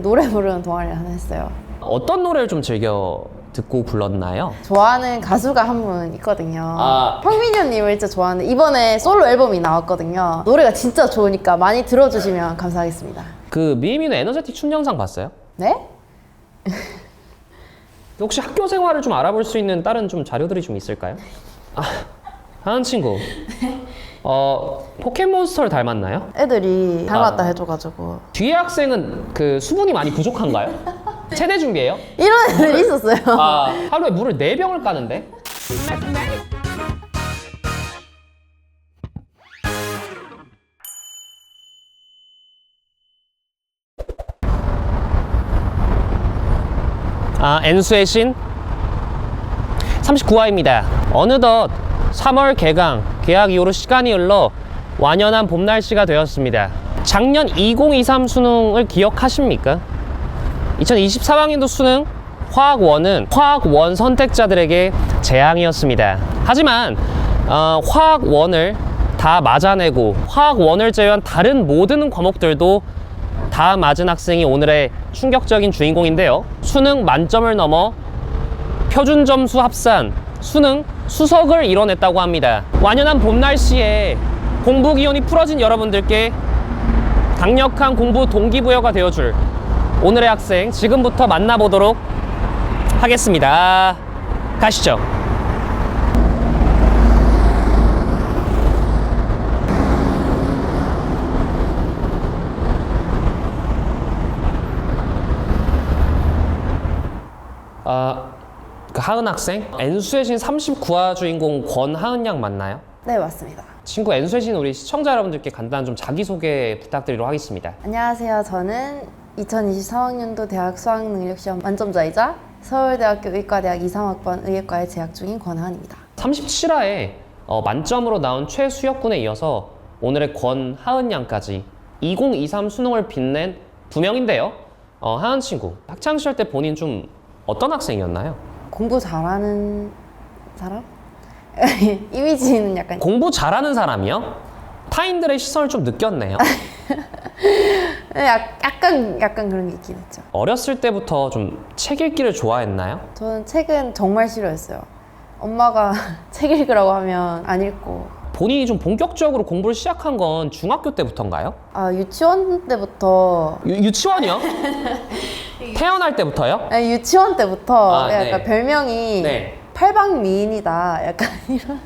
노래 부르는 동아리를 하나 했어요. 어떤 노래를 좀 즐겨 듣고 불렀나요? 좋아하는 가수가 한 분 있거든요. 아. 황민현님을 진짜 좋아하는데 이번에 솔로 앨범이 나왔거든요. 노래가 진짜 좋으니까 많이 들어주시면 감사하겠습니다. 그 미미는 에너제틱 춤 영상 봤어요? 네? 혹시 학교 생활을 좀 알아볼 수 있는 다른 좀 자료들이 좀 있을까요? 아, 하은 친구. 포켓몬스터를 닮았나요? 애들이 닮았다 해줘가지고 뒤에 학생은 그 수분이 많이 부족한가요? 체대 준비해요? 이런 애들이 있었어요. 하루에 물을 4병을 까는데? N수의 신 39화입니다. 어느덧 3월 개강, 개학 이후로 시간이 흘러 완연한 봄 날씨가 되었습니다. 작년 2023 수능을 기억하십니까? 2024학년도 수능 화학 1은 화학 1 선택자들에게 재앙이었습니다. 하지만 화학 1을 다 맞아내고 화학 1을 제외한 다른 모든 과목들도 다 맞은 학생이 오늘의 충격적인 주인공인데요. 수능 만점을 넘어 표준 점수 합산 수능 수석을 이뤄냈다고 합니다. 완연한 봄 날씨에 공부 기운이 풀어진 여러분들께 강력한 공부 동기부여가 되어줄 오늘의 학생 지금부터 만나보도록 하겠습니다. 가시죠. 그 하은 학생? N수의 신 39화 주인공 권하은 양 맞나요? 네, 맞습니다. 친구 N수의 신 우리 시청자 여러분들께 간단한 좀 자기소개 부탁드리도록 하겠습니다. 안녕하세요. 저는 2023학년도 대학 수학능력시험 만점자이자 서울대학교 의과대학 23학번 의예과에 재학 중인 권하은입니다. 37화에 만점으로 나온 최수혁군에 이어서 오늘의 권하은 양까지 2023 수능을 빛낸 두 명인데요. 하은 친구, 학창시절 때 본인 좀 어떤 학생이었나요? 공부 잘하는 사람? 이미지는 약간 공부 잘하는 사람이요? 타인들의 시선을 좀 느꼈네요. 약간 그런 게 있긴 했죠. 어렸을 때부터 좀 책 읽기를 좋아했나요? 저는 책은 정말 싫어했어요. 엄마가 책 읽으라고 하면 안 읽고. 본인이 좀 본격적으로 공부를 시작한 건 중학교 때부터인가요? 유치원 때부터. 유치원이요? 태어날 때부터요? 아니, 유치원 때부터 약간 네. 별명이 네. 팔방미인이다. 약간 이런.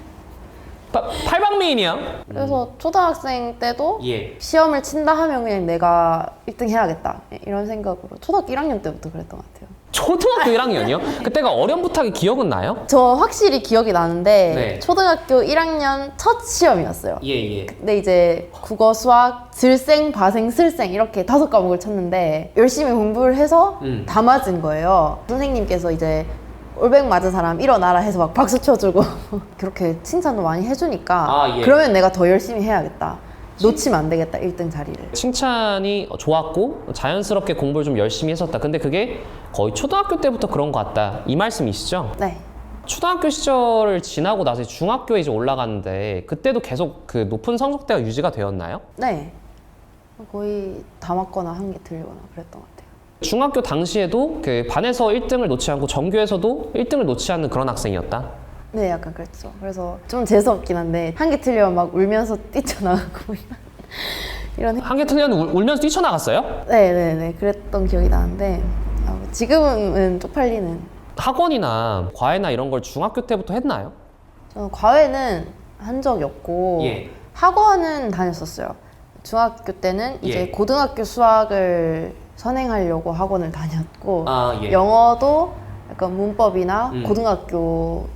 팔방미인이요? 그래서 초등학생 때도 예. 시험을 친다 하면 그냥 내가 1등 해야겠다. 이런 생각으로 초등학교 1학년 때부터 그랬던 것 같아요. 초등학교 1학년이요? 그때가 어렴풋하게 기억은 나요? 저 확실히 기억이 나는데 네. 초등학교 1학년 첫 시험이었어요. 예. 근데 이제 국어, 수학, 들생, 바생, 슬생 이렇게 5과목을 쳤는데 열심히 공부를 해서 다 맞은 거예요. 선생님께서 이제 올백 맞은 사람 일어나라 해서 막 박수 쳐주고 그렇게 칭찬도 많이 해주니까 예. 그러면 내가 더 열심히 해야겠다. 놓치면 안 되겠다, 1등 자리를. 칭찬이 좋았고 자연스럽게 공부를 좀 열심히 했었다. 근데 그게 거의 초등학교 때부터 그런 것 같다. 이 말씀이시죠? 네. 초등학교 시절을 지나고 나서 중학교에 이제 올라갔는데 그때도 계속 그 높은 성적대가 유지가 되었나요? 네. 거의 다 맞거나 한 개 틀리거나 그랬던 것 같아요. 중학교 당시에도 그 반에서 1등을 놓지 않고 전교에서도 1등을 놓지 않는 그런 학생이었다? 네, 약간 그랬죠. 그래서 좀 재수없긴 한데 한 개 틀리면 막 울면서 뛰쳐나가고 이런 한 개 틀렸는데 울면서 뛰쳐나갔어요? 네네네 그랬던 기억이 나는데 지금은 쪽팔리는. 학원이나 과외나 이런 걸 중학교 때부터 했나요? 저는 과외는 한 적이 없고 예. 학원은 다녔었어요. 중학교 때는 이제 예. 고등학교 수학을 선행하려고 학원을 다녔고 예. 영어도 약간 문법이나 고등학교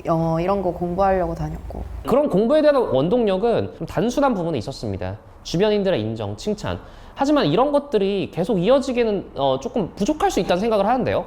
영어 이런 거 공부하려고 다녔고. 그런 공부에 대한 원동력은 좀 단순한 부분에 있었습니다. 주변인들의 인정, 칭찬. 하지만 이런 것들이 계속 이어지기는 조금 부족할 수 있다는 생각을 하는데요.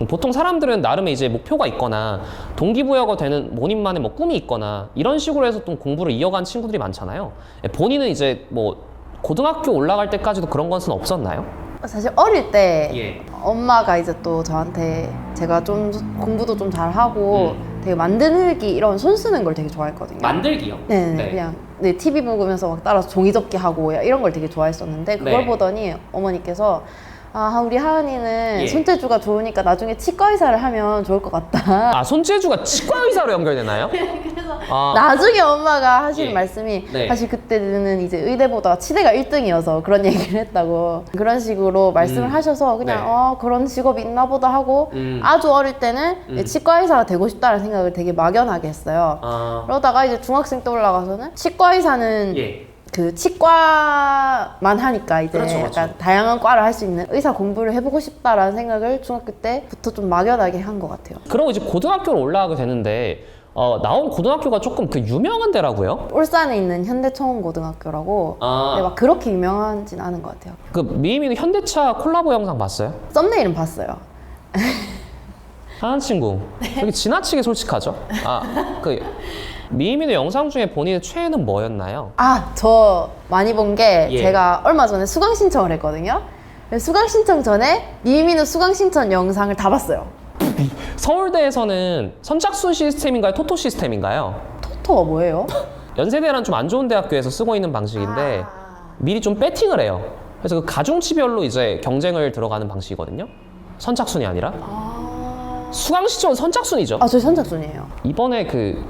보통 사람들은 나름의 이제 목표가 있거나 동기부여가 되는 본인만의 뭐 꿈이 있거나 이런 식으로 해서 또 공부를 이어간 친구들이 많잖아요. 본인은 이제 뭐 고등학교 올라갈 때까지도 그런 것은 없었나요? 사실 어릴 때 예. 엄마가 이제 또 저한테 제가 좀 공부도 좀 잘하고 되게 만들기 이런 손 쓰는 걸 되게 좋아했거든요. 만들기요? 네. 그냥 TV 보면서 막 따라서 종이접기 하고 이런 걸 되게 좋아했었는데 그걸 네. 보더니 어머니께서 아, 우리 하은이는 예. 손재주가 좋으니까 나중에 치과 의사를 하면 좋을 것 같다. 아, 손재주가 치과 의사로 연결되나요? 그래서 아. 나중에 엄마가 하시는 예. 말씀이 네. 사실 그때는 이제 의대보다 치대가 1등이어서 그런 얘기를 했다고 그런 식으로 말씀을 하셔서 그냥 네. 그런 직업이 있나 보다 하고 아주 어릴 때는 치과 의사가 되고 싶다는 생각을 되게 막연하게 했어요. 아. 그러다가 이제 중학생 때 올라가서는 치과 의사는 예. 그 치과만 하니까 이제 그렇죠, 약간 그렇죠. 다양한 과를 할 수 있는 의사 공부를 해보고 싶다라는 생각을 중학교 때부터 좀 막연하게 한 것 같아요. 그러고 이제 고등학교로 올라가게 되는데 나온 고등학교가 조금 그 유명한 데라고요? 울산에 있는 현대초원고등학교라고 아. 근데 막 그렇게 유명하진 않은 것 같아요. 그 미미는 현대차 콜라보 영상 봤어요? 썸네일은 봤어요. 하은 친구 되게 지나치게 솔직하죠? 그 미미의 영상 중에 본인의 최애는 뭐였나요? 아, 저 많이 본 게 예. 제가 얼마 전에 수강 신청을 했거든요. 수강 신청 전에 미미는 수강 신청 영상을 다 봤어요. 서울대에서는 선착순 시스템인가요? 토토 시스템인가요? 토토가 뭐예요? 연세대랑 좀 안 좋은 대학교에서 쓰고 있는 방식인데 미리 좀 배팅을 해요. 그래서 그 가중치별로 이제 경쟁을 들어가는 방식이거든요. 선착순이 아니라. 수강 시청은 선착순이죠. 아, 저 선착순이에요. 이번에 그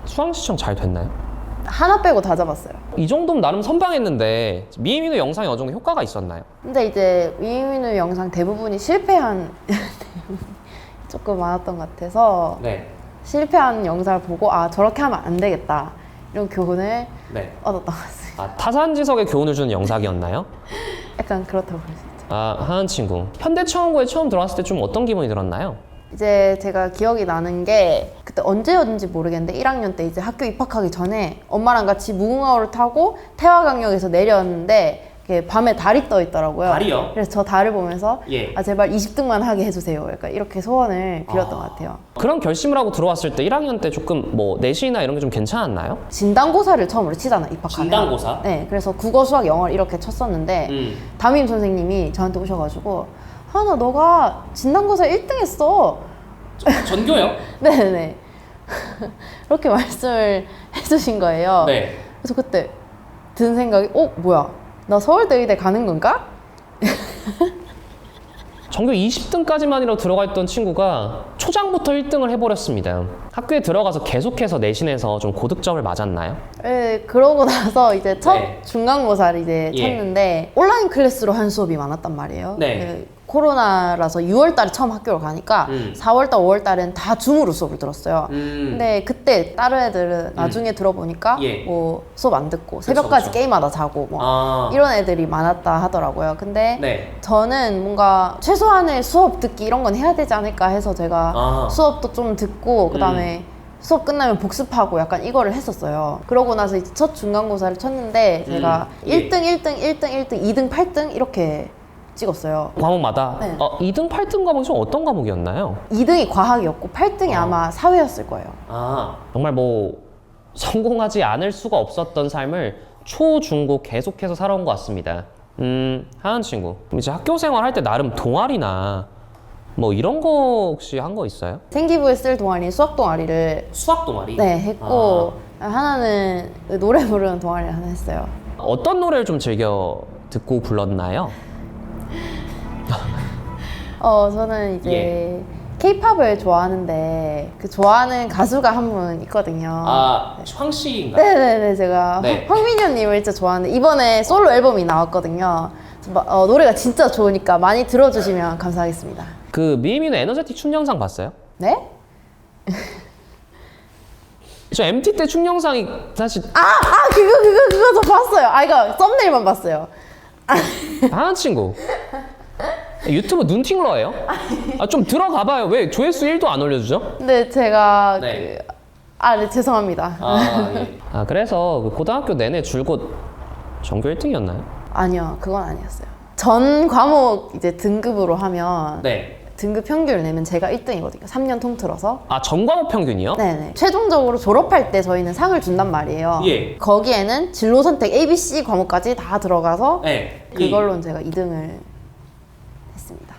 수강 시청 잘 됐나요? 하나 빼고 다 잡았어요. 이 정도면 나름 선방했는데 미미의 영상이 어느 정도 효과가 있었나요? 근데 이제 미미누 영상 대부분이 실패한 조금 많았던 것 같아서 네. 실패한 영상을 보고 아, 저렇게 하면 안 되겠다 이런 교훈을 네. 얻었던 것 같습니다. 타산지석의 교훈을 주는 영상이었나요? 약간 그렇다고 볼 수 있죠. 하은 친구. 현대차원고에 처음 들어왔을 때 좀 어떤 기분이 들었나요? 이제 제가 기억이 나는 게 그때 언제였는지 모르겠는데 1학년 때 이제 학교 입학하기 전에 엄마랑 같이 무궁화호를 타고 태화강역에서 내렸는데 이게 밤에 달이 떠 있더라고요. 달이요? 그래서 저 달을 보면서 예. 아, 제발 20등만 하게 해주세요. 약간 이렇게 소원을 빌었던 것 같아요. 그런 결심을 하고 들어왔을 때 1학년 때 조금 뭐 내신이나 이런 게 좀 괜찮았나요? 진단고사를 처음으로 치잖아, 입학하면. 진단고사? 네, 그래서 국어, 수학, 영어를 이렇게 쳤었는데 담임 선생님이 저한테 오셔가지고 하나 너가 진단고사 1등 했어. 전교요? 네네. 그렇게 말씀을 해주신 거예요. 네. 그래서 그때 든 생각이 뭐야, 나 서울대 의대 가는 건가? 전교 20등까지만이라도 들어가 있던 친구가 초장부터 1등을 해버렸습니다. 학교에 들어가서 계속해서 내신에서 좀 고득점을 맞았나요? 네, 그러고 나서 이제 첫 네. 중간고사를 이제 예. 쳤는데 온라인 클래스로 한 수업이 많았단 말이에요. 네. 코로나라서 6월달에 처음 학교를 가니까 4월달, 5월달엔 다 줌으로 수업을 들었어요. 근데 그때 다른 애들은 나중에 들어보니까 예. 뭐 수업 안 듣고 새벽까지 그렇죠. 게임하다 자고 뭐 이런 애들이 많았다 하더라고요. 근데 네. 저는 뭔가 최소한의 수업 듣기 이런 건 해야 되지 않을까 해서 제가 수업도 좀 듣고 그다음에 수업 끝나면 복습하고 약간 이거를 했었어요. 그러고 나서 이제 첫 중간고사를 쳤는데 제가 예. 1등, 1등, 1등, 1등, 2등, 8등 이렇게 찍었어요. 과목마다? 네. 2등, 8등 과목이 좀 어떤 과목이었나요? 2등이 과학이었고 8등이 아마 사회였을 거예요. 정말 뭐 성공하지 않을 수가 없었던 삶을 초, 중, 고 계속해서 살아온 것 같습니다. 하은 친구. 그럼 이제 학교 생활할 때 나름 동아리나 뭐 이런 거 혹시 한 거 있어요? 생기부에 쓸 동아리 수학 동아리를 수학 동아리? 네 했고 하나는 노래 부르는 동아리를 하나 했어요. 어떤 노래를 좀 즐겨 듣고 불렀나요? 저는 이제 K-팝을 좋아하는데 그 좋아하는 가수가 한 분 있거든요. 황씨인가요? 네네네, 제가 네. 황민현님을 진짜 좋아하는데 이번에 솔로 앨범이 나왔거든요. 노래가 진짜 좋으니까 많이 들어주시면 감사하겠습니다. 그 미미는 에너제틱 춤 영상 봤어요? 네? 저 MT 때 춤 영상이 사실 그거 저 봤어요. 이거 썸네일만 봤어요. 하은 친구 유튜브 눈팅러예요? 좀 들어가봐요. 왜 조회수 1도 안 올려주죠? 근데 제가 네. 네, 죄송합니다. 예. 그래서 그 고등학교 내내 줄곧 전교 1등이었나요? 아니요, 그건 아니었어요. 전 과목 이제 등급으로 하면 네. 등급 평균을 내면 제가 1등이거든요. 3년 통틀어서. 전 과목 평균이요? 네네. 최종적으로 졸업할 때 저희는 상을 준단 말이에요. 예. 거기에는 진로 선택 A, B, C 과목까지 다 들어가서 네. 그걸로는 제가 2등을 했습니다.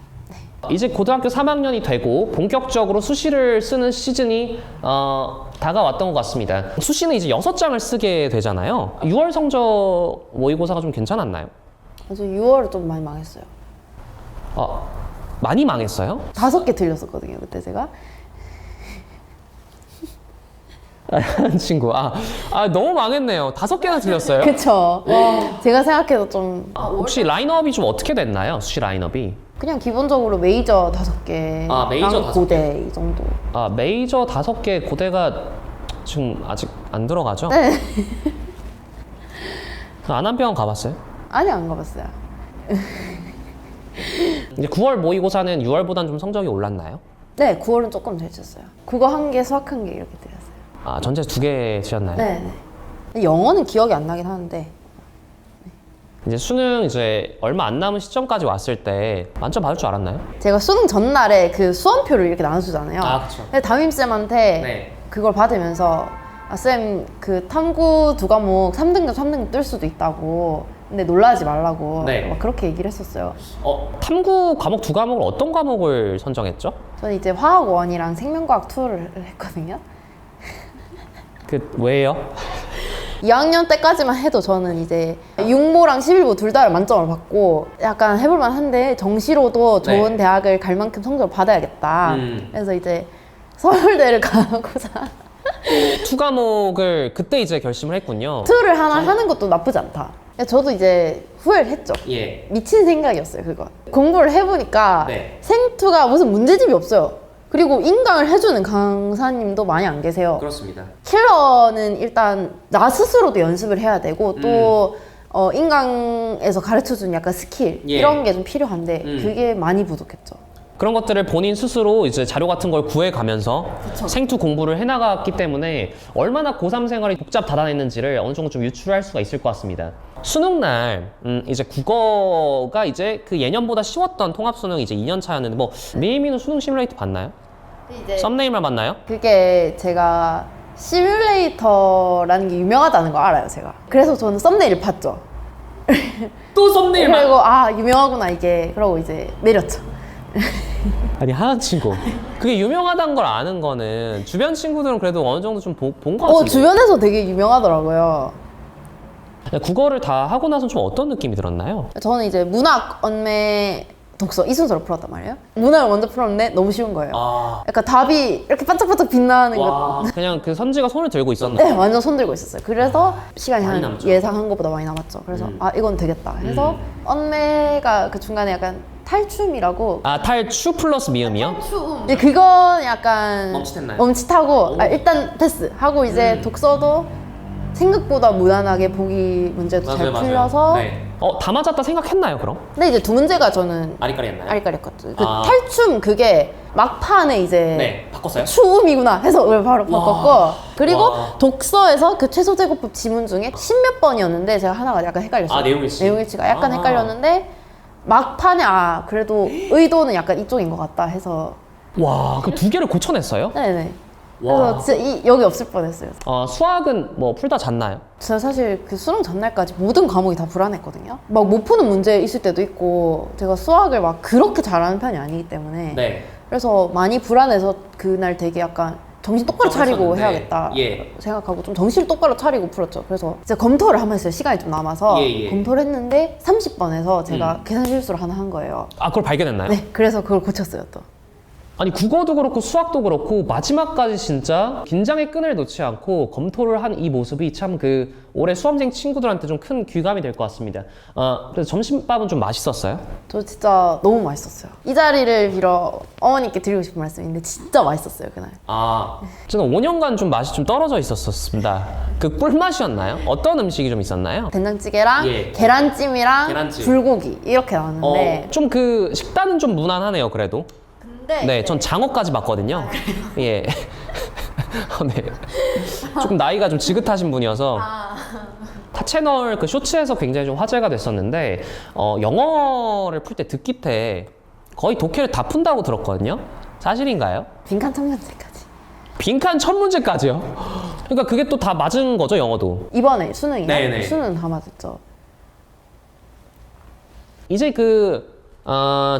이제 고등학교 3학년이 되고 본격적으로 수시를 쓰는 시즌이 다가왔던 것 같습니다. 수시는 이제 6장을 쓰게 되잖아요. 6월 성적 모의고사가 좀 괜찮았나요? 그래서 6월은 좀 많이 망했어요. 많이 망했어요? 5개 틀렸었거든요 그때 제가. 친구. 너무 망했네요. 5개나 틀렸어요? 그쵸. 제가 생각해도 좀 혹시 라인업이 좀 어떻게 됐나요? 수시 라인업이? 그냥 기본적으로 메이저 5개 메이저 5개. 고대 이 정도. 메이저 5개 고대가 지금 아직 안 들어가죠? 네. 안암병원 가봤어요? 아니 안 가봤어요. 이제 9월 모의고사는 6월보단 좀 성적이 올랐나요? 네 9월은 조금 잘 쳤어요. 국어 1개 수학 1개 이렇게 드렸어요. 전체 2개 치셨나요? 네. 영어는 기억이 안 나긴 하는데. 이제 수능 이제 얼마 안 남은 시점까지 왔을 때 만점 받을 줄 알았나요? 제가 수능 전날에 그 수험표를 이렇게 나눠주잖아요. 그쵸. 근데 담임쌤한테 네. 그걸 받으면서 쌤 그 탐구 2과목 3등급 3등급 뜰 수도 있다고. 근데 놀라지 말라고 네. 막 그렇게 얘기를 했었어요. 탐구 과목 2과목을 어떤 과목을 선정했죠? 저는 이제 화학 1이랑 생명과학 2를 했거든요. 왜요? 2학년 때까지만 해도 저는 이제 육모랑 11보 둘 다 만점을 받고 약간 해볼만 한데 정시로도 좋은 네. 대학을 갈 만큼 성적을 받아야겠다. 그래서 이제 서울대를 가고자 2과목을 그때 이제 결심을 했군요. 투를 하나 하는 것도 나쁘지 않다. 저도 이제 후회를 했죠. 예. 미친 생각이었어요 그건. 공부를 해보니까 네. 생투가 무슨 문제집이 없어요. 그리고 인강을 해주는 강사님도 많이 안 계세요. 그렇습니다. 킬러는 일단 나 스스로도 연습을 해야 되고 또 인강에서 가르쳐주는 약간 스킬 예. 이런 게 좀 필요한데 그게 많이 부족했죠. 그런 것들을 본인 스스로 이제 자료 같은 걸 구해가면서 생투 공부를 해나갔기 때문에 얼마나 고3 생활이 복잡다단했는지를 어느 정도 좀 유추할 수가 있을 것 같습니다. 수능 날 이제 국어가 이제 그 예년보다 쉬웠던 통합수능 이제 2년 차였는데 뭐 미미는 수능 시뮬레이터 봤나요? 이제 썸네일만 봤나요? 그게 제가 시뮬레이터라는 게 유명하다는 거 알아요 제가. 그래서 저는 썸네일을 봤죠. 또 썸네일만? 그리고 유명하구나 이게. 그러고 이제 내렸죠. 아니 하은 친구 그게 유명하다는 걸 아는 거는 주변 친구들은 그래도 어느 정도 좀 본 것 같은데 주변에서 되게 유명하더라고요. 국어를 다 하고 나서 좀 어떤 느낌이 들었나요? 저는 이제 문학, 언매, 독서 이 순서로 풀었단 말이에요. 문학을 먼저 풀었는데 너무 쉬운 거예요. 약간 답이 이렇게 반짝반짝 빛나는 거. 그냥 그 선지가 손을 들고 있었나? 네, 완전 손 들고 있었어요. 그래서 시간이 많이 한 남죠. 예상한 것보다 많이 남았죠. 그래서 이건 되겠다 해서 언매가 그 중간에 약간 탈춤이라고. 탈추 플러스 미음이요? 근데 그건 약간 멈칫했나요? 멈칫하고 일단 패스 하고 이제 독서도 생각보다 무난하게 보기 문제도 잘 풀려서. 네. 다 맞았다 생각했나요 그럼? 근데 이제 두 문제가 저는 아리까리했나요? 아리까리했거든요. 그 탈춤 그게 막판에 이제 네, 바꿨어요? 추움이구나 해서 그걸 바로 바꿨고, 그리고 와. 독서에서 그 최소 제곱법 지문 중에 10몇 번이었는데 제가 하나가 약간 헷갈렸어요. 내용일치? 내용일치가 약간 헷갈렸는데 막판에 그래도 의도는 약간 이쪽인 것 같다 해서. 와, 그 2개를 고쳐냈어요? 네네. 와. 그래서 진짜 여기 없을 뻔했어요. 수학은 뭐 풀다 잤나요? 제가 사실 그 수능 전날까지 모든 과목이 다 불안했거든요. 막 못 푸는 문제 있을 때도 있고, 제가 수학을 막 그렇게 잘하는 편이 아니기 때문에. 네. 그래서 많이 불안해서 그날 되게 약간 정신 똑바로 차리고 걱정하셨는데, 해야겠다 예. 생각하고 좀 정신을 똑바로 차리고 풀었죠. 그래서 이제 검토를 한번 했어요. 시간이 좀 남아서. 예. 검토를 했는데 30번에서 제가 계산 실수를 하나 한 거예요. 그걸 발견했나요? 네, 그래서 그걸 고쳤어요 또. 아니 국어도 그렇고 수학도 그렇고 마지막까지 진짜 긴장의 끈을 놓지 않고 검토를 한 이 모습이 참 그 올해 수험생 친구들한테 좀 큰 귀감이 될 것 같습니다. 그래서 점심밥은 좀 맛있었어요? 저 진짜 너무 맛있었어요. 이 자리를 빌어 어머니께 드리고 싶은 말씀인데 진짜 맛있었어요 그날. 저는 5년간 좀 맛이 좀 떨어져 있었습니다. 그 꿀맛이었나요? 어떤 음식이 좀 있었나요? 된장찌개랑 예. 계란찜이랑 계란찜. 불고기 이렇게 나왔는데. 좀 그 식단은 좀 무난하네요 그래도. 네, 전 장어까지 봤거든요. 예. 네. 조금 나이가 좀 지긋하신 분이어서. 타 채널 그 쇼츠에서 굉장히 좀 화제가 됐었는데, 영어를 풀 때 듣기 때 거의 독해를 다 푼다고 들었거든요. 사실인가요? 빈칸 청년제까지. 빈칸 첫 문제까지요? 그러니까 그게 또 다 맞은 거죠, 영어도? 이번에 수능이요? 네네. 수능 다 맞았죠. 이제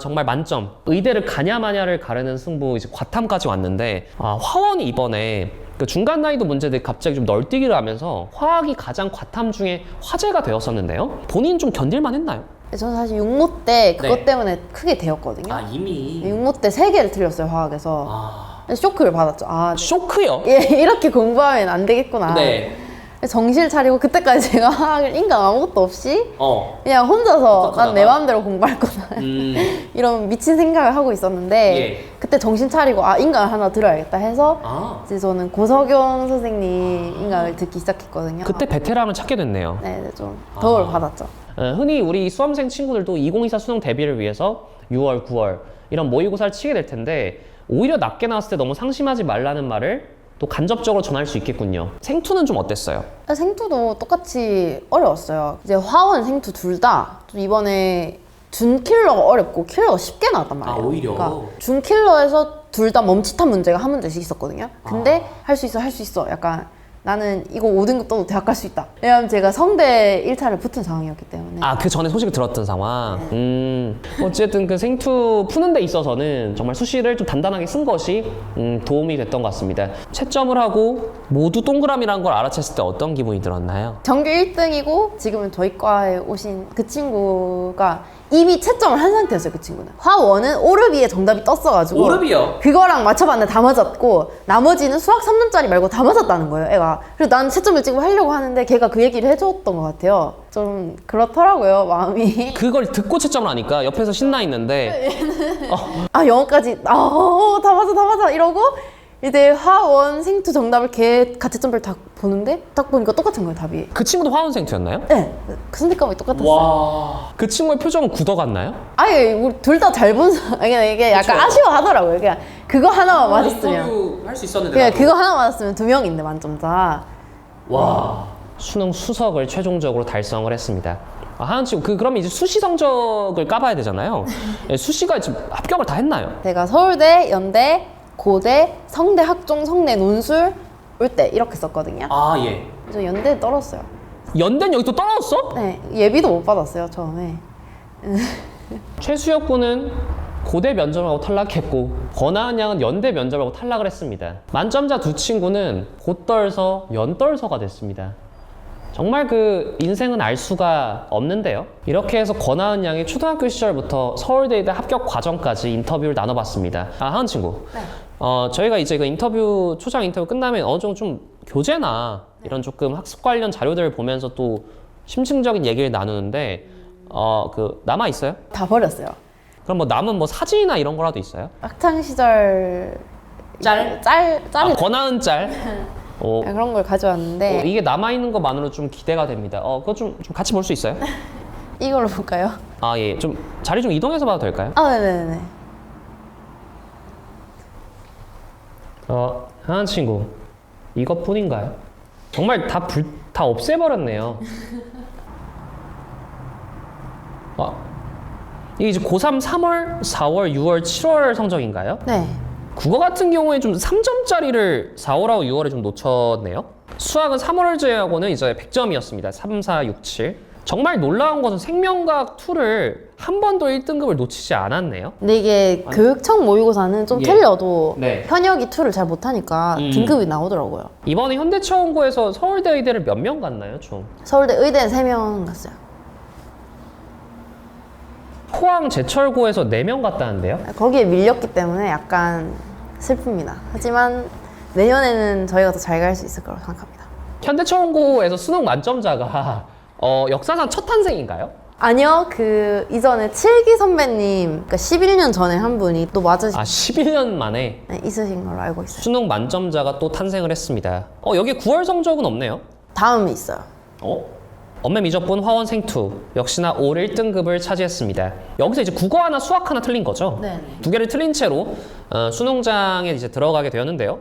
정말 만점, 의대를 가냐 마냐를 가르는 승부, 이제 과탐까지 왔는데, 화원이 이번에 그 중간 난이도 문제들이 갑자기 좀 널뛰기를 하면서 화학이 가장 과탐 중에 화제가 되었었는데요. 본인 좀 견딜만 했나요? 저는 사실 육모 때 그것 네. 때문에 크게 되었거든요. 아, 이미. 육모 때 3개를 틀렸어요, 화학에서. 아. 쇼크를 받았죠. 아, 쇼크요? 예, 이렇게 공부하면 안 되겠구나. 네. 정신을 차리고 그때까지 제가 화학을 인강 아무것도 없이 그냥 혼자서 난 내 마음대로 공부할 거다. 이런 미친 생각을 하고 있었는데 예. 그때 정신 차리고 아, 인강을 하나 들어야겠다 해서 이제 저는 고석용 선생님 인강을 듣기 시작했거든요. 그때 베테랑을 찾게 됐네요. 네, 좀 도움을 받았죠. 흔히 우리 수험생 친구들도 2024 수능 대비를 위해서 6월, 9월 이런 모의고사를 치게 될 텐데 오히려 낮게 나왔을 때 너무 상심하지 말라는 말을 또 간접적으로 전할 수 있겠군요. 생투는 좀 어땠어요? 생투도 똑같이 어려웠어요. 이제 화원, 생투 둘 다 이번에 준킬러가 어렵고 킬러가 쉽게 나왔단 말이에요. 아, 오히려? 그러니까 준킬러에서 둘 다 멈칫한 문제가 한 문제씩 있었거든요. 근데 할 수 있어. 약간 나는 이거 5등급 떠도 대학 갈 수 있다. 왜냐면 제가 성대 1차를 붙은 상황이었기 때문에. 아, 그 전에 소식을 들었던 상황. 어쨌든 그 생투 푸는 데 있어서는 정말 수시를 좀 단단하게 쓴 것이 도움이 됐던 것 같습니다. 채점을 하고 모두 동그라미라는 걸 알아챘을 때 어떤 기분이 들었나요? 전교 1등이고 지금은 저희 과에 오신 그 친구가 이미 채점을 한 상태였어요. 그 친구는 화원은 오르비에 정답이 떴어가지고 오르비요? 그거랑 맞춰봤는데 다 맞았고 나머지는 수학 3년짜리 말고 다 맞았다는 거예요, 애가. 그래서 난 채점을 찍고 하려고 하는데 걔가 그 얘기를 해줬던 것 같아요. 좀 그렇더라고요, 마음이. 그걸 듣고 채점을 하니까 옆에서 신나 있는데 아, 영어까지 다 맞아 이러고 이제 화원 생투 정답을 걔 가채점별 다 보는데 딱 보니까 똑같은 거예요, 답이. 그 친구도 화원 생투였나요? 네, 그 선택 과목이 똑같았어요. 와. 그 친구의 표정은 굳어갔나요? 아니, 우리 둘 다 잘 본 이게 약간 그쵸. 아쉬워하더라고요. 그냥 그거 하나만 맞았으면. 할수 있었는데. 그냥 그거 하나 맞았으면 2명인데 만점자. 와. 수능 수석을 최종적으로 달성을 했습니다. 아, 하은 친구, 그럼 이제 수시 성적을 까봐야 되잖아요. 예, 수시가 지금 합격을 다 했나요? 제가 서울대, 연대, 고대, 성대 학종, 성대 논술, 울대 이렇게 썼거든요. 아, 예. 저 연대 떨었어요. 연대는 여기 또 떨어졌어? 네, 예비도 못 받았어요, 처음에. 최수혁 군은 고대 면접하고 탈락했고 권하은 양은 연대 면접하고 탈락을 했습니다. 만점자 두 친구는 곧떨서 연떨서가 됐습니다. 정말 그 인생은 알 수가 없는데요. 이렇게 해서 권하은 양이 초등학교 시절부터 서울대의대 합격 과정까지 인터뷰를 나눠봤습니다. 아, 하은 친구. 네. 저희가 이제 그 인터뷰, 초장 인터뷰 끝나면 어느 정도 좀 교재나 이런 조금 학습 관련 자료들을 보면서 또 심층적인 얘기를 나누는데 남아있어요? 다 버렸어요. 그럼 뭐 남은 뭐 사진이나 이런 거라도 있어요? 학창 시절 짤? 짤이 권하은 짤? 그런 걸 가져왔는데 이게 남아있는 것만으로 좀 기대가 됩니다. 그거 좀 같이 볼 수 있어요? 이걸로 볼까요? 아, 예. 좀 자리 좀 이동해서 봐도 될까요? 아, 네네네. 하은 친구, 이것뿐인가요? 정말 다 없애버렸네요. 이게 이제 고3 3월, 4월, 6월, 7월 성적인가요? 네. 국어 같은 경우에 좀 3점짜리를 4월하고 6월에 좀 놓쳤네요. 수학은 3월을 제외하고는 이제 100점이었습니다. 3, 4, 6, 7. 정말 놀라운 것은 생명과학 2를 한 번도 1등급을 놓치지 않았네요. 근데 이게 교육청 모의고사는 좀 예. 틀려도 네. 현역이 2를 잘 못하니까 등급이 나오더라고요. 이번에 현대차원고에서 서울대 의대를 몇 명 갔나요, 총? 서울대 의대는 3명 갔어요. 포항 제철고에서 4명 갔다는데요? 거기에 밀렸기 때문에 약간 슬픕니다. 하지만 내년에는 저희가 더 잘 갈 수 있을 거라고 생각합니다. 현대차원고에서 수능 만점자가 역사상 첫 탄생인가요? 아니요, 그 이전에 7기 선배님, 그러니까 11년 전에 한 분이 또 맞으신 11년 만에 있으신 걸로 알고 있어요. 수능 만점자가 또 탄생을 했습니다. 여기에 9월 성적은 없네요. 다음에 있어요. 엄매 미적분 화원 생투 역시나 올 1등급을 차지했습니다. 여기서 이제 국어 하나 수학 하나 틀린 거죠? 네네. 두 개를 틀린 채로 수능장에 이제 들어가게 되었는데요.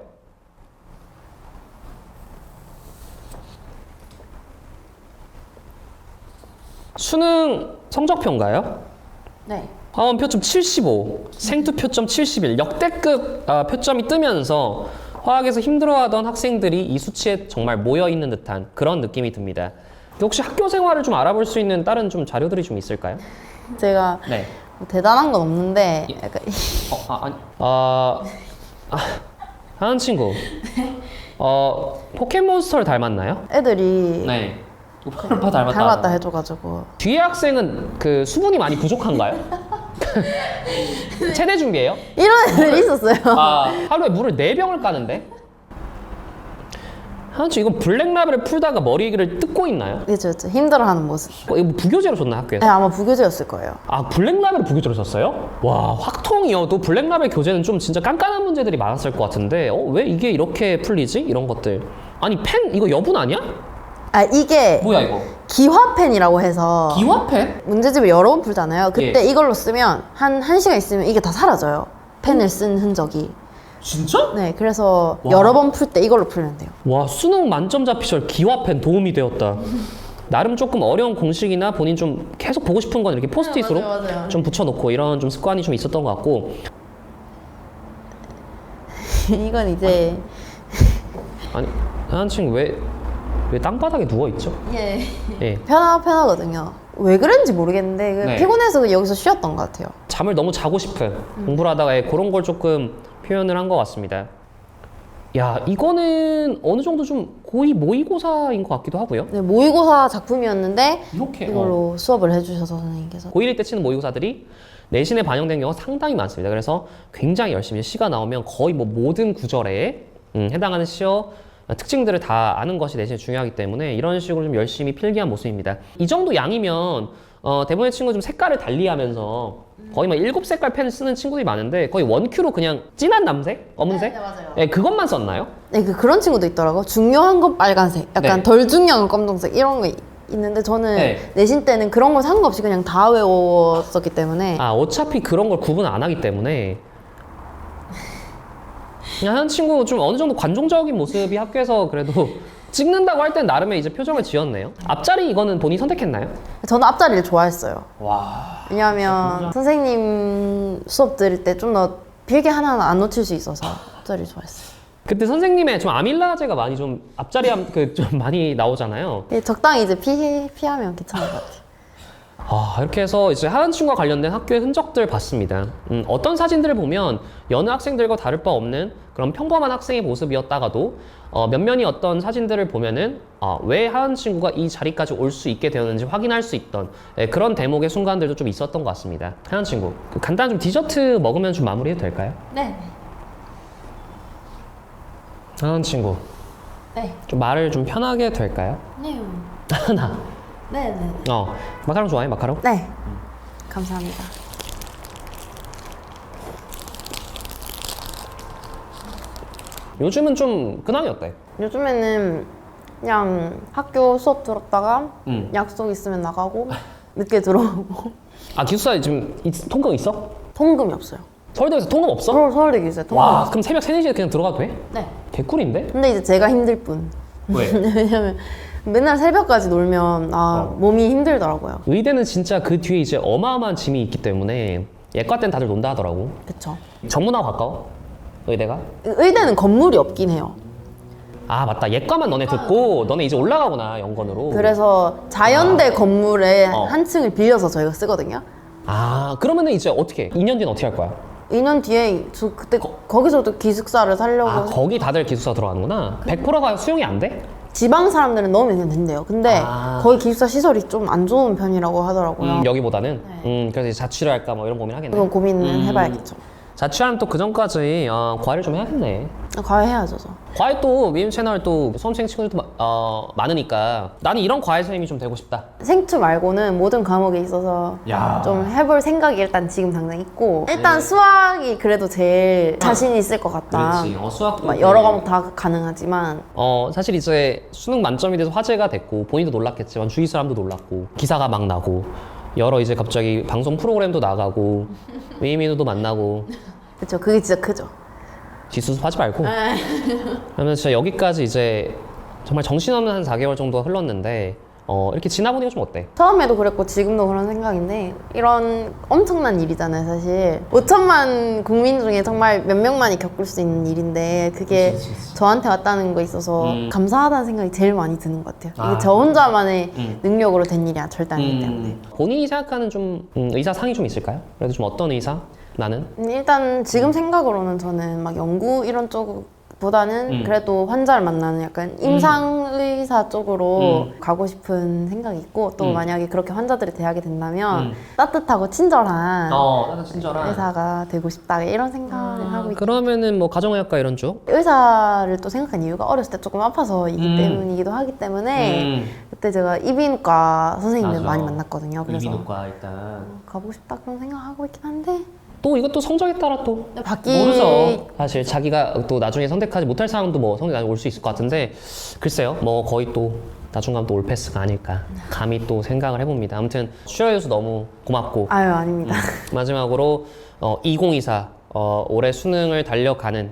수능 성적표인가요? 네. 화원 표점 75, 생투 표점 71, 역대급 표점이 뜨면서 화학에서 힘들어하던 학생들이 이 수치에 정말 모여있는 듯한 그런 느낌이 듭니다. 혹시 학교 생활을 좀 알아볼 수 있는 다른 좀 자료들이 좀 있을까요? 제가 네. 뭐 대단한 건 없는데 약간 하은 친구, 포켓몬스터를 닮았나요? 애들이 네. 오빠 닮았다. 닮았다 해줘가지고. 뒤에 학생은 그 수분이 많이 부족한가요? 체대 준비해요? 이런 애들 있었어요. 아, 하루에 물을 4병을 까는데? 한치 이건 블랙라벨을 풀다가 머리를 뜯고 있나요? 그렇죠. 힘들어하는 모습. 이거 뭐 부교재로 줬나 학교에서? 네, 아마 부교재였을 거예요. 아, 블랙라벨을 부교재로 썼어요? 와, 확통이어도 블랙라벨 교재는 좀 진짜 깐깐한 문제들이 많았을 것 같은데 왜 이게 이렇게 풀리지? 이런 것들. 아니 펜 이거 여분 아니야? 아, 이게 뭐야 이거? 기화펜이라고 해서 기화펜? 문제집을 여러 번 풀잖아요. 그때 예. 이걸로 쓰면 한 1시간 있으면 이게 다 사라져요. 펜을 쓴 흔적이. 진짜? 네, 그래서 와. 여러 번 풀 때 이걸로 풀면 돼요. 와, 수능 만점 잡히절 기화펜 도움이 되었다. 나름 조금 어려운 공식이나 본인 좀 계속 보고 싶은 건 이렇게 포스트잇으로 네, 맞아요. 좀 붙여놓고 이런 좀 습관이 좀 있었던 것 같고. 이건 이제 아니, 한 친구 왜 땅바닥에 누워있죠? 예. 예. 편하거든요. 왜 그런지 모르겠는데 네. 피곤해서 그냥 여기서 쉬었던 것 같아요. 잠을 너무 자고 싶은 공부를 하다가 그런 걸 조금 표현을 한 것 같습니다. 야, 이거는 어느 정도 좀 고의 모의고사인 것 같기도 하고요. 네, 모의고사 작품이었는데 이렇게 이걸로 수업을 해주셔서 선생님께서. 고1 때 치는 모의고사들이 내신에 반영된 경우가 상당히 많습니다. 그래서 굉장히 열심히 시가 나오면 거의 뭐 모든 구절에 해당하는 시어 특징들을 다 아는 것이 내신에 중요하기 때문에 이런 식으로 좀 열심히 필기한 모습입니다. 이 정도 양이면 대부분의 친구 좀 색깔을 달리하면서 거의 막 7색깔 펜을 쓰는 친구들이 많은데 거의 원큐로 그냥 진한 남색? 검은색? 네, 맞아요. 네, 그것만 썼나요? 네, 그런 친구도 있더라고. 중요한 건 빨간색, 약간 네. 덜 중요한 건 검정색 이런 거 있는데 저는 네. 내신 때는 그런 거 상관없이 그냥 다 외웠었기 때문에 아, 어차피 그런 걸 구분 안 하기 때문에 그냥 한 친구 좀 어느 정도 관종적인 모습이 학교에서 그래도 찍는다고 할 땐 나름의 이제 표정을 지었네요. 앞자리 이거는 본인이 선택했나요? 저는 앞자리를 좋아했어요. 와. 왜냐하면 선생님 수업 들을 때 좀 더 필기 하나하나 안 놓칠 수 있어서 앞자리를 좋아했어요. 그때 선생님의 좀 아밀라제가 많이 좀 앞자리 좀 많이 나오잖아요. 네, 적당히 이제 피하면 괜찮을 것 같아요. 아, 이렇게 해서 이제 하은충과 관련된 학교의 흔적들 봤습니다. 어떤 사진들을 보면 여느 학생들과 다를 바 없는 그런 평범한 학생의 모습이었다가도 면면이 어떤 사진들을 보면은 왜 하은 친구가 이 자리까지 올 수 있게 되었는지 확인할 수 있던 그런 대목의 순간들도 좀 있었던 것 같습니다. 하은 친구, 간단한 좀 디저트 먹으면 좀 마무리해도 될까요? 네. 하은 친구, 네. 좀 말을 좀 편하게 해도 될까요? 네. 하나. 네. 마카롱 좋아해? 마카롱? 네. 감사합니다. 요즘은 좀 근황이 어때? 요즘에는 그냥 학교 수업 들었다가 음. 약속 있으면 나가고 늦게 들어오고 아, 기숙사에 지금 통금 있어? 통금이 없어요. 서울대에서 통금 없어? 서울대 있어요. 통금이 와, 없어요. 그럼 새벽 3, 4시에 그냥 들어가도 돼? 네. 개꿀인데? 근데 이제 제가 힘들 뿐. 왜? 왜냐면 맨날 새벽까지 놀면 몸이 힘들더라고요. 의대는 진짜 그 뒤에 이제 어마어마한 짐이 있기 때문에 예과 때는 다들 논다 하더라고. 그쵸. 정문하고 가까워? 의대가? 의대는 건물이 없긴 해요. 아, 맞다. 예과만 너네 듣고 너네 이제 올라가구나, 연건으로. 그래서 자연대 건물에 어. 한 층을 빌려서 저희가 쓰거든요. 아, 그러면은 이제 어떻게? 2년 뒤는 어떻게 할 거야? 2년 뒤에 저 그때 거기서도 기숙사를 살려고 아, 거기 다들 기숙사 들어가는구나. 100%가 수용이 안 돼? 지방 사람들은 넣으면 그냥 된대요. 근데 아. 거기 기숙사 시설이 좀 안 좋은 편이라고 하더라고요. 여기보다는? 그래서 이제 자취를 할까 뭐 이런 고민 하겠네. 그건 고민은 해봐야겠죠. 자취하면 또 그 전까지 과외를 좀 해야겠네. 과외해야죠. 저. 과외 또 미임 채널 또 수험생 친구들도 많으니까 나는 이런 과외 선생님이 좀 되고 싶다. 생투 말고는 모든 과목에 있어서 야. 좀 해볼 생각이 일단 지금 당장 있고 네. 일단 수학이 그래도 제일 자신 있을 것 같다. 수학도 막 여러 과목 다 가능하지만 사실 이제 수능 만점이 돼서 화제가 됐고 본인도 놀랐겠지만 주위 사람도 놀랐고 기사가 막 나고 여러 이제 갑자기 방송 프로그램도 나가고 미미누도 만나고 그쵸, 그게 진짜 크죠. 뒷수습 하지 말고 그러면 진짜 여기까지 이제 정말 정신없는 한 4개월 정도 흘렀는데 이렇게 지나보니까 좀 어때? 처음에도 그랬고 지금도 그런 생각인데 이런 엄청난 일이잖아요. 사실 5천만 국민 중에 정말 몇 명만이 겪을 수 있는 일인데 그게 저한테 왔다는 거에 있어서 감사하다는 생각이 제일 많이 드는 것 같아요. 이게 저 혼자만의 능력으로 된 일이 절대 아니기 때문에. 본인이 생각하는 좀 의사상이 좀 있을까요? 그래도 좀 어떤 의사? 나는? 일단 지금 생각으로는 저는 막 연구 이런 쪽 보다는 그래도 환자를 만나는 약간 임상의사 쪽으로 가고 싶은 생각이 있고 또 만약에 그렇게 환자들이 대하게 된다면 따뜻하고 친절한 나도 친절한. 의사가 되고 싶다 이런 생각을 하고 있고 그러면은 뭐 가정의학과 이런 쪽? 의사를 또 생각한 이유가 어렸을 때 조금 아파서이기 때문이기도 하기 때문에 그때 제가 이비인후과 선생님들 맞아. 많이 만났거든요. 그래서 이비인후과 일단. 가보고 싶다 그런 생각하고 있긴 한데 또 이것도 성적에 따라 또 모르죠. 사실 자기가 또 나중에 선택하지 못할 상황도 뭐 성적이 올 수 있을 것 같은데 글쎄요. 뭐 거의 또 나중 가면 또 올패스가 아닐까 감히 또 생각을 해봅니다. 아무튼 슈어 교수 너무 고맙고 아유 아닙니다. 마지막으로 2024 올해 수능을 달려가는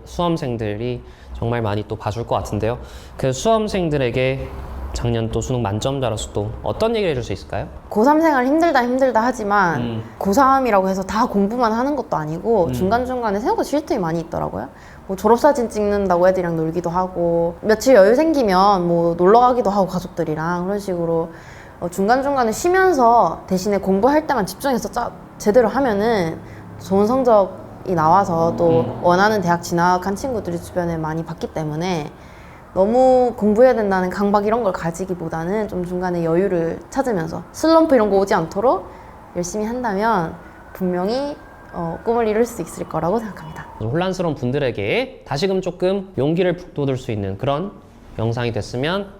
수험생들이 정말 많이 또 봐줄 것 같은데요. 그 수험생들에게 작년 또 수능 만점자로서 또 어떤 얘기를 해줄 수 있을까요? 고3 생활 힘들다 하지만 고3이라고 해서 다 공부만 하는 것도 아니고 중간중간에 생각보다 쉴 틈이 많이 있더라고요. 뭐 졸업사진 찍는다고 애들이랑 놀기도 하고 며칠 여유 생기면 뭐 놀러 가기도 하고 가족들이랑 그런 식으로 중간중간에 쉬면서 대신에 공부할 때만 집중해서 제대로 하면은 좋은 성적이 나와서 또 원하는 대학 진학한 친구들이 주변에 많이 봤기 때문에 너무 공부해야 된다는 강박 이런 걸 가지기보다는 좀 중간에 여유를 찾으면서 슬럼프 이런 거 오지 않도록 열심히 한다면 분명히 꿈을 이룰 수 있을 거라고 생각합니다. 혼란스러운 분들에게 다시금 조금 용기를 북돋을 수 있는 그런 영상이 됐으면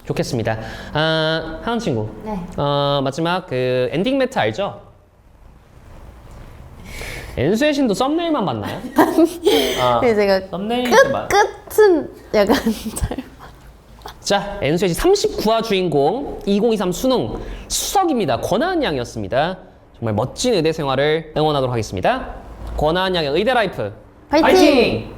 좋겠습니다. 하은 친구. 네. 마지막 그 엔딩 매트 알죠? 엔수의 신도 썸네일만 봤나요? 근데 제가 썸네일만. 끝은 약간 잘 자, 엔수의 신 39화 주인공 2023 수능 수석입니다. 권하은 양이었습니다. 정말 멋진 의대 생활을 응원하도록 하겠습니다. 권하은 양의 의대 라이프 파이팅!